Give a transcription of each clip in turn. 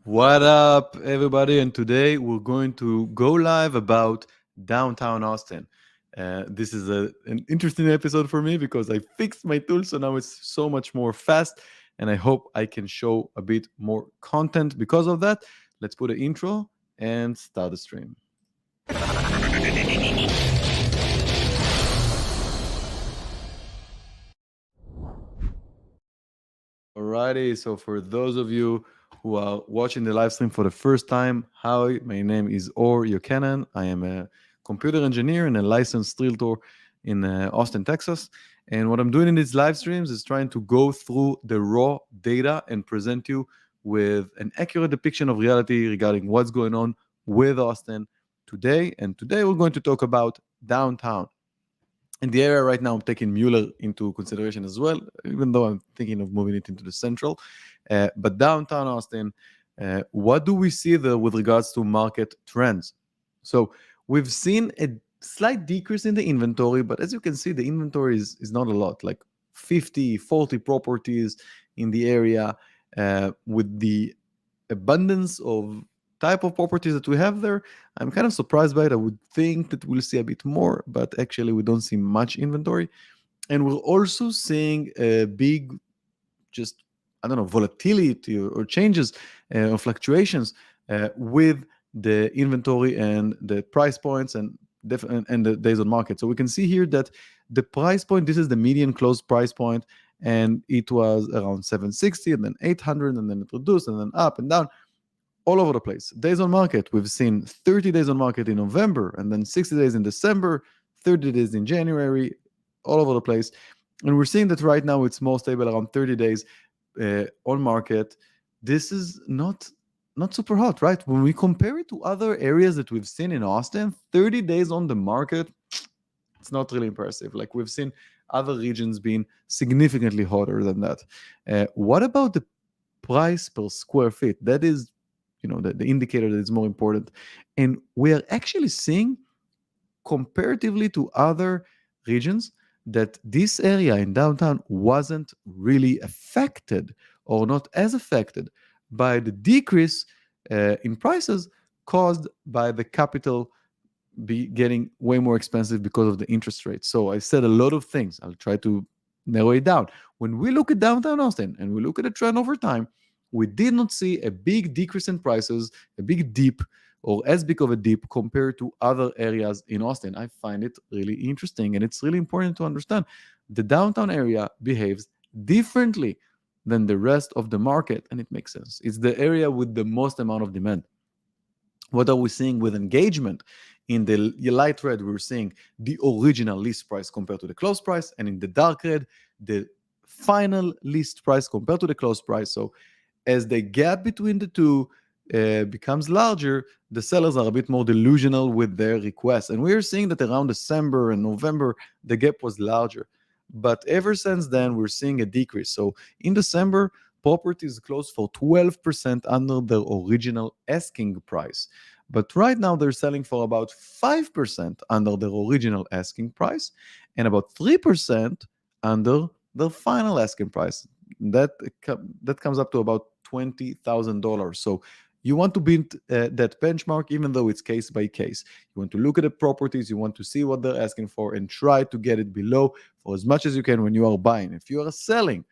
What up, everybody? And today we're going to go live about downtown Austin. This is an interesting episode for me because I fixed my tool, so now it's so much more fast, and I hope I can show a bit more content because of that. Let's put an intro and start the stream. Alrighty, so for those of you who are watching the live stream for the first time, hi, my name is Yochanan. I am a computer engineer and a licensed realtor in Austin, Texas. And what I'm doing in these live streams is trying to go through the raw data and present you with an accurate depiction of reality regarding what's going on with Austin today. And today we're going to talk about downtown. In the area right now, I'm taking Mueller into consideration as well, even though I'm thinking of moving it into the central. But downtown Austin, what do we see there with regards to market trends? So we've seen a slight decrease in the inventory, but as you can see, the inventory is not a lot, like 50, 40 properties in the area with the abundance of type of properties that we have there. I'm kind of surprised by it. I would think that we'll see a bit more, but actually we don't see much inventory. And we're also seeing a big, just, I don't know, volatility or changes or fluctuations with the inventory and the price points and the days on market. So we can see here that the price point, this is the median closed price point, and it was around 760 and then 800 and then it reduced and then up and down all over the place. Days on market, we've seen 30 days on market in November and then 60 days in December, 30 days in January, all over the place. And we're seeing that right now it's more stable around 30 days on market. This is not super hot, right? When we compare it to other areas that we've seen in Austin, 30 days on the market, it's not really impressive. Like we've seen other regions being significantly hotter than that. What about the price per square feet? That is, the indicator that is more important. And we are actually seeing, comparatively to other regions, that this area in downtown wasn't really affected or not as affected by the decrease in prices caused by the capital be getting way more expensive because of the interest rate. So I said a lot of things. I'll try to narrow it down. When we look at downtown Austin and we look at the trend over time, we did not see a big decrease in prices, a big dip, or as big of a dip compared to other areas in Austin. I find it really interesting, and it's really important to understand the downtown area behaves differently than the rest of the market, and it makes sense. It's the area with the most amount of demand. What are we seeing with engagement? In the light red, we're seeing the original list price compared to the close price, and in the dark red, the final list price compared to the close price. So as the gap between the two becomes larger, the sellers are a bit more delusional with their requests. And we're seeing that around December and November, the gap was larger. But ever since then, we're seeing a decrease. So in December, properties closed for 12% under their original asking price. But right now, they're selling for about 5% under their original asking price and about 3% under the final asking price. That comes up to about $20,000. So you want to beat that benchmark, even though it's case by case. You want to look at the properties, you want to see what they're asking for, and try to get it below for as much as you can when you are buying. If you are selling,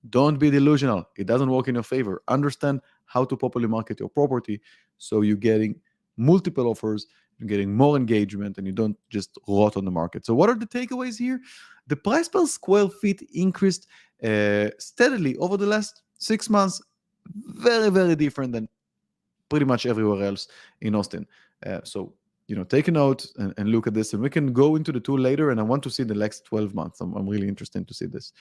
don't be delusional. It doesn't work in your favor. Understand how to properly market your property so you're getting multiple offers, you're getting more engagement, and you don't just rot on the market. So what are the takeaways here? The price per square feet increased steadily over the last 6 months. Very, very different than pretty much everywhere else in Austin. So take a note and look at this, and we can go into the tool later. And I want to see the next 12 months. I'm really interested to see this.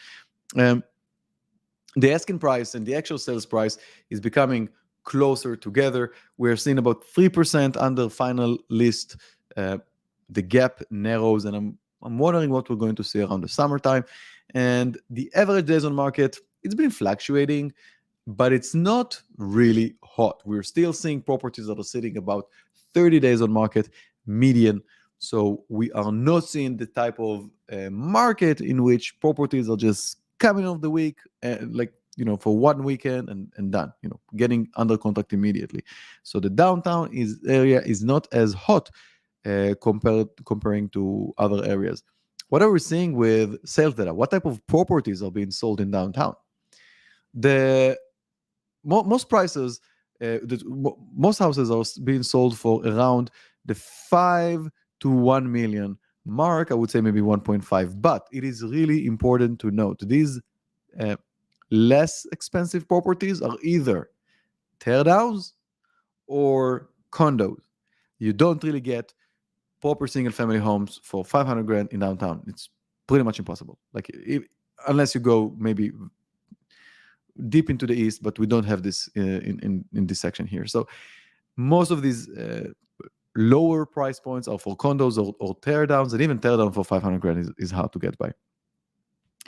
The asking price and the actual sales price is becoming closer together. We're seeing about 3% under final list. The gap narrows, and I'm wondering what we're going to see around the summertime. And the average days on market, it's been fluctuating, but it's not really hot. We're still seeing properties that are sitting about 30 days on market median. So we are not seeing the type of market in which properties are just coming off the week, like for one weekend and done, getting under contract immediately. So the downtown area is not as hot comparing to other areas. What are we seeing with sales data? What type of properties are being sold in downtown? The most prices, most houses are being sold for around the 5 to 1 million mark. I would say maybe 1.5. But it is really important to note these uh, less expensive properties are either teardowns or condos. You don't really get proper single family homes for 500 grand in downtown. It's pretty much impossible. Like unless you go maybe deep into the east, but we don't have this in this section here. So most of these lower price points are for condos or teardowns, and even teardown for 500 grand is hard to get by.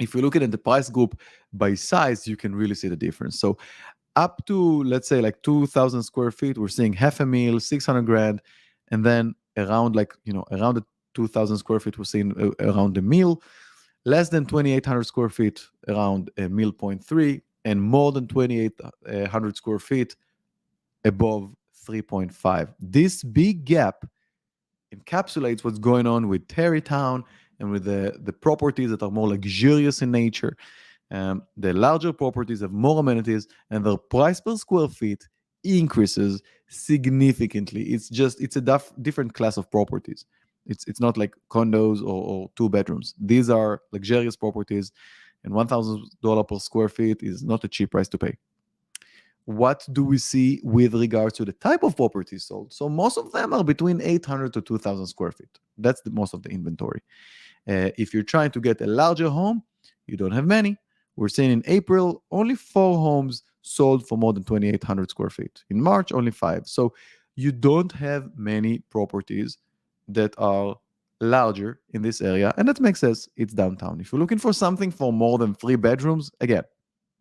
If you look at the price group by size, you can really see the difference. So up to, let's say, like 2,000 square feet, we're seeing half a mil, 600 grand, and then around around the 2,000 square feet, we're seeing around a mil. Less than 2,800 square feet, around a mil point 3, and more than 2,800 square feet, above 3.5. This big gap encapsulates what's going on with Tarrytown and with the properties that are more luxurious in nature. The larger properties have more amenities, and their price per square feet increases significantly. It's a different class of properties. It's not like condos or two bedrooms. These are luxurious properties, and $1,000 per square feet is not a cheap price to pay. What do we see with regards to the type of properties sold? So most of them are between 800 to 2,000 square feet. That's most of the inventory. If you're trying to get a larger home, you don't have many. We're seeing in April, only 4 homes sold for more than 2,800 square feet. In March, only 5. So you don't have many properties that are larger in this area. And that makes sense. It's downtown. If you're looking for something for more than 3 bedrooms, again,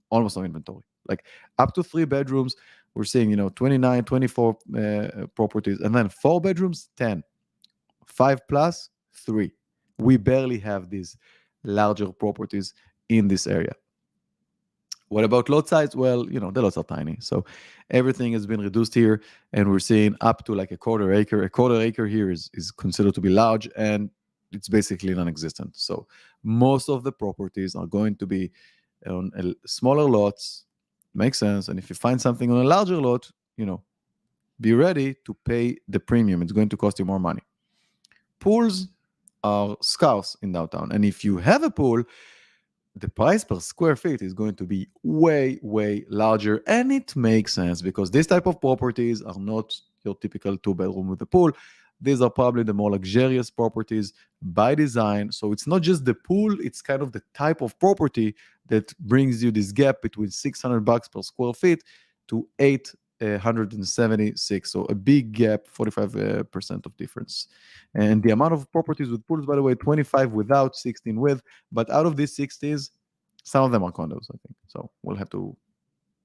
almost no inventory. Like up to 3 bedrooms, we're seeing, 29, 24 properties. And then 4 bedrooms, 10. 5 plus, 3. We barely have these larger properties in this area. What about lot size? Well, the lots are tiny. So everything has been reduced here, and we're seeing up to like a quarter acre. A quarter acre here is considered to be large, and it's basically non-existent. So most of the properties are going to be on smaller lots. Makes sense. And if you find something on a larger lot, be ready to pay the premium. It's going to cost you more money. Pools are scarce in downtown. And if you have a pool, the price per square feet is going to be way, way larger. And it makes sense because this type of properties are not your typical 2-bedroom with a pool. These are probably the more luxurious properties by design. So it's not just the pool, it's kind of the type of property that brings you this gap between $600 per square feet to 876. So a big gap, 45% of difference. And the amount of properties with pools, by the way, 25 without, 16 with. But out of these 60s, some of them are condos, I think. So we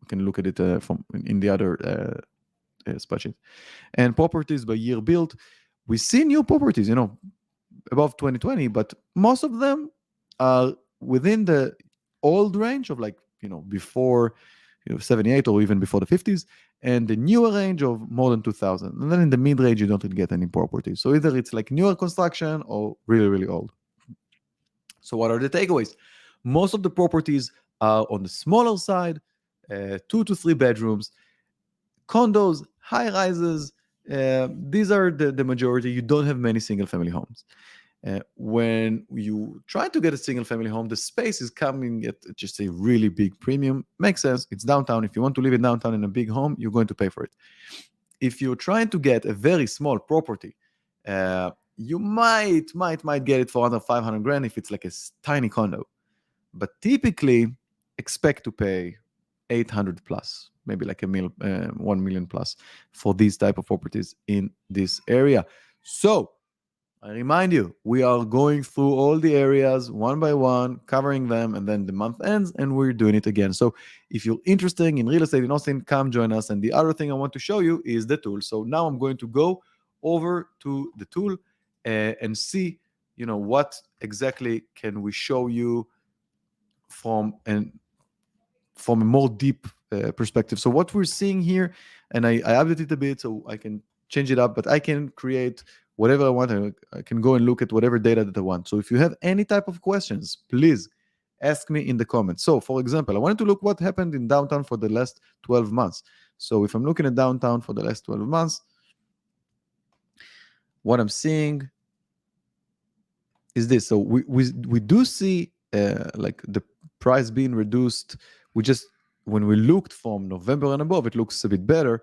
can look at it in the other spreadsheet. And properties by year built, we see new properties, above 2020, but most of them are within the old range of before 78 or even before the 50s, and the newer range of more than 2000. And then in the mid range, you don't really get any properties. So either it's like newer construction or really, really old. So what are the takeaways? Most of the properties are on the smaller side, 2 to 3 bedrooms, condos, high rises. These are the majority. You don't have many single family homes. When you try to get a single family home, the space is coming at just a really big premium. Makes sense. It's downtown. If you want to live in downtown in a big home, you're going to pay for it. If you're trying to get a very small property, you might get it for under 500 grand if it's like a tiny condo. But typically, expect to pay 800 plus, maybe like 1 million plus for these type of properties in this area. So I remind you, we are going through all the areas one by one, covering them, and then the month ends and we're doing it again. So if you're interested in real estate in Austin, come join us. And the other thing I want to show you is the tool. So now I'm going to go over to the tool and see, what exactly can we show you from from a more deep perspective. So what we're seeing here, and I updated it a bit so I can change it up, but I can create whatever I want. I can go and look at whatever data that I want. So if you have any type of questions, please ask me in the comments. So for example, I wanted to look what happened in downtown for the last 12 months. So if I'm looking at downtown for the last 12 months, what I'm seeing is this. So we do see like the price being reduced. When we looked from November and above, it looks a bit better.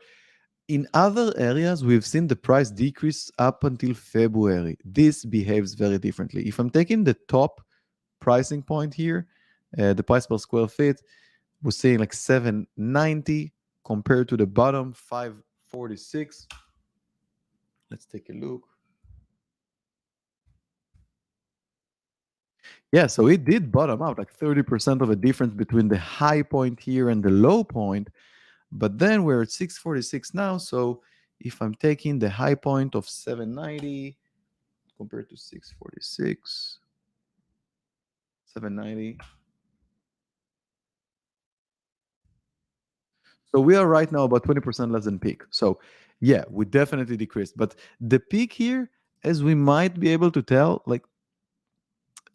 In other areas, we've seen the price decrease up until February. This behaves very differently. If I'm taking the top pricing point here, the price per square feet, we're seeing like 790 compared to the bottom 546. Let's take a look. Yeah, so it did bottom out, like 30% of a difference between the high point here and the low point. But then we're at 646 now. So if I'm taking the high point of 790 compared to 646, 790. So we are right now about 20% less than peak. So yeah, we definitely decreased. But the peak here, as we might be able to tell, like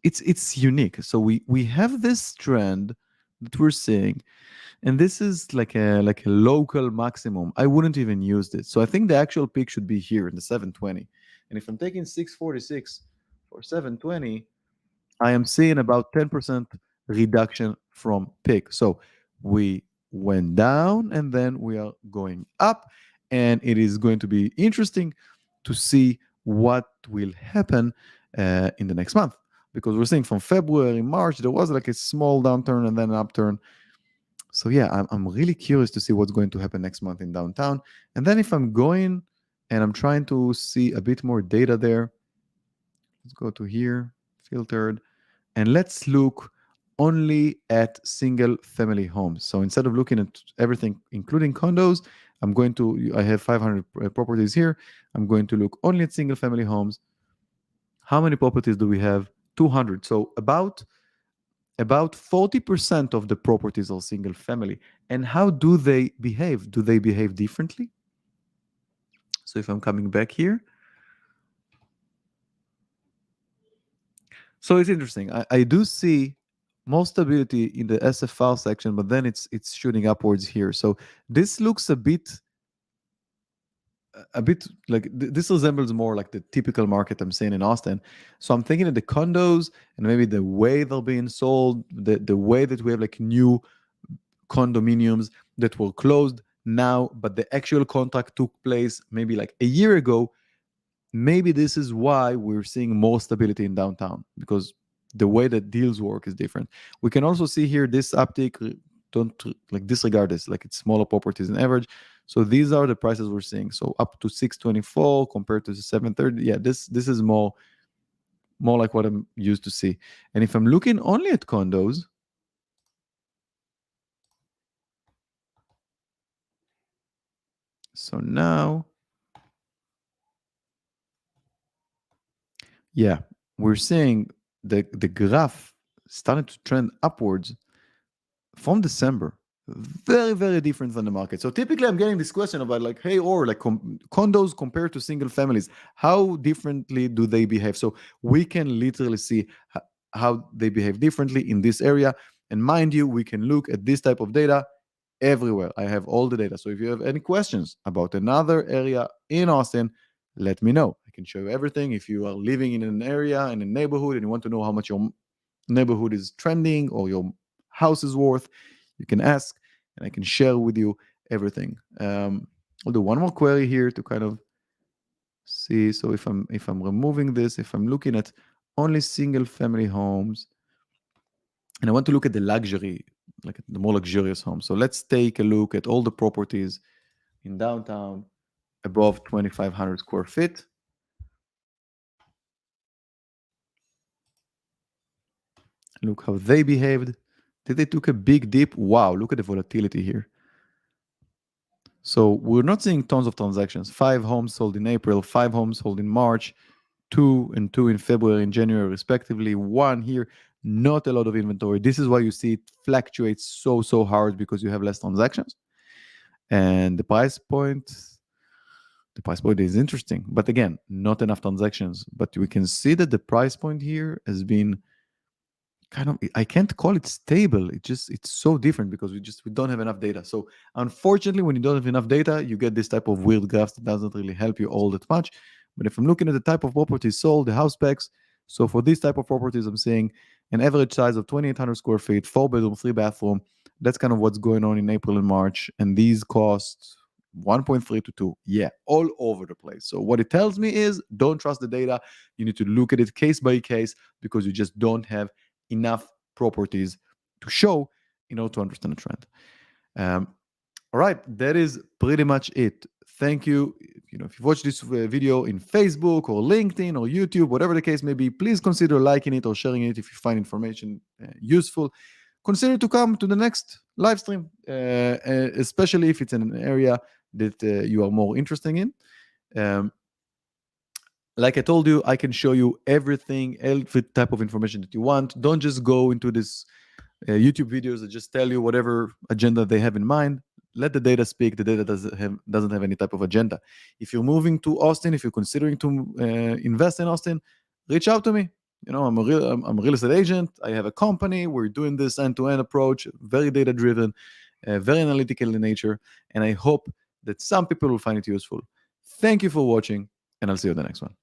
it's unique. So we have this trend that we're seeing, and this is like a local maximum. I wouldn't even use this. So I think the actual peak should be here in the 720. And if I'm taking 646 or 720, I am seeing about 10% reduction from peak. So we went down and then we are going up, and it is going to be interesting to see what will happen in the next month, because we're seeing from February, March, there was like a small downturn and then an upturn. So yeah, I'm really curious to see what's going to happen next month in downtown. And then if I'm going and I'm trying to see a bit more data there, let's go to here, filtered, and let's look only at single family homes. So instead of looking at everything, including condos, I have 500 properties here. I'm going to look only at single family homes. How many properties do we have? 200. So about 40% of the properties are single family. And how do they behave? Do they behave differently? So if I'm coming back here, so it's interesting. I do see more stability in the SFR section, but then it's shooting upwards here. So this looks a bit like this resembles more like the typical market I'm seeing in Austin. So I'm thinking of the condos and maybe the way they're being sold, the way that we have like new condominiums that were closed now, but the actual contract took place maybe like a year ago. Maybe this is why we're seeing more stability in downtown, because the way that deals work is different. We can also see here this uptick. Don't like disregard this, like it's smaller properties in average. So these are the prices we're seeing. So up to 624 compared to 730. Yeah, this is more like what I'm used to see. And if I'm looking only at condos, so now, yeah, we're seeing the graph started to trend upwards from December. Very, very different than the market. So typically I'm getting this question about like, hey, or like condos compared to single families, how differently do they behave? So we can literally see how they behave differently in this area. And mind you, we can look at this type of data everywhere. I have all the data. So if you have any questions about another area in Austin, let me know. I can show you everything. If you are living in an area, in a neighborhood, and you want to know how much your neighborhood is trending or your house is worth, you can ask and I can share with you everything. I'll do one more query here to kind of see. So if I'm removing this, if I'm looking at only single family homes, and I want to look at the luxury, like the more luxurious homes. So let's take a look at all the properties in downtown above 2,500 square feet. Look how they behaved. Did they took a big dip? Wow, look at the volatility here. So we're not seeing tons of transactions. 5 homes sold in April, 5 homes sold in March, 2 and 2 in February and January respectively, 1 here. not a lot of inventory. This is why you see it fluctuates so hard, because you have less transactions. And the price point is interesting, but again, not enough transactions. But we can see that the price point here has been kind of, I can't call it stable. It's so different because we don't have enough data. So unfortunately, when you don't have enough data, you get this type of weird graphs that doesn't really help you all that much. But if I'm looking at the type of properties sold, the house specs, so for this type of properties, I'm seeing an average size of 2,800 square feet, 4 bedroom, 3 bathroom. That's kind of what's going on in April and March. And these cost 1.3 to 2. Yeah, all over the place. So what it tells me is, don't trust the data. You need to look at it case by case, because you just don't have enough properties to show in order to understand the trend. All right, that is pretty much it. Thank you. If you've watched this video in Facebook or LinkedIn or YouTube, whatever the case may be, please consider liking it or sharing it if you find information useful. Consider to come to the next live stream, especially if it's in an area that you are more interested in. Like I told you, I can show you everything, every type of information that you want. Don't just go into this YouTube videos that just tell you whatever agenda they have in mind. Let the data speak. The data doesn't have any type of agenda. If you're moving to Austin, if you're considering to invest in Austin, reach out to me. I'm a real estate agent. I have a company. We're doing this end-to-end approach, very data-driven, very analytical in nature, and I hope that some people will find it useful. Thank you for watching, and I'll see you in the next one.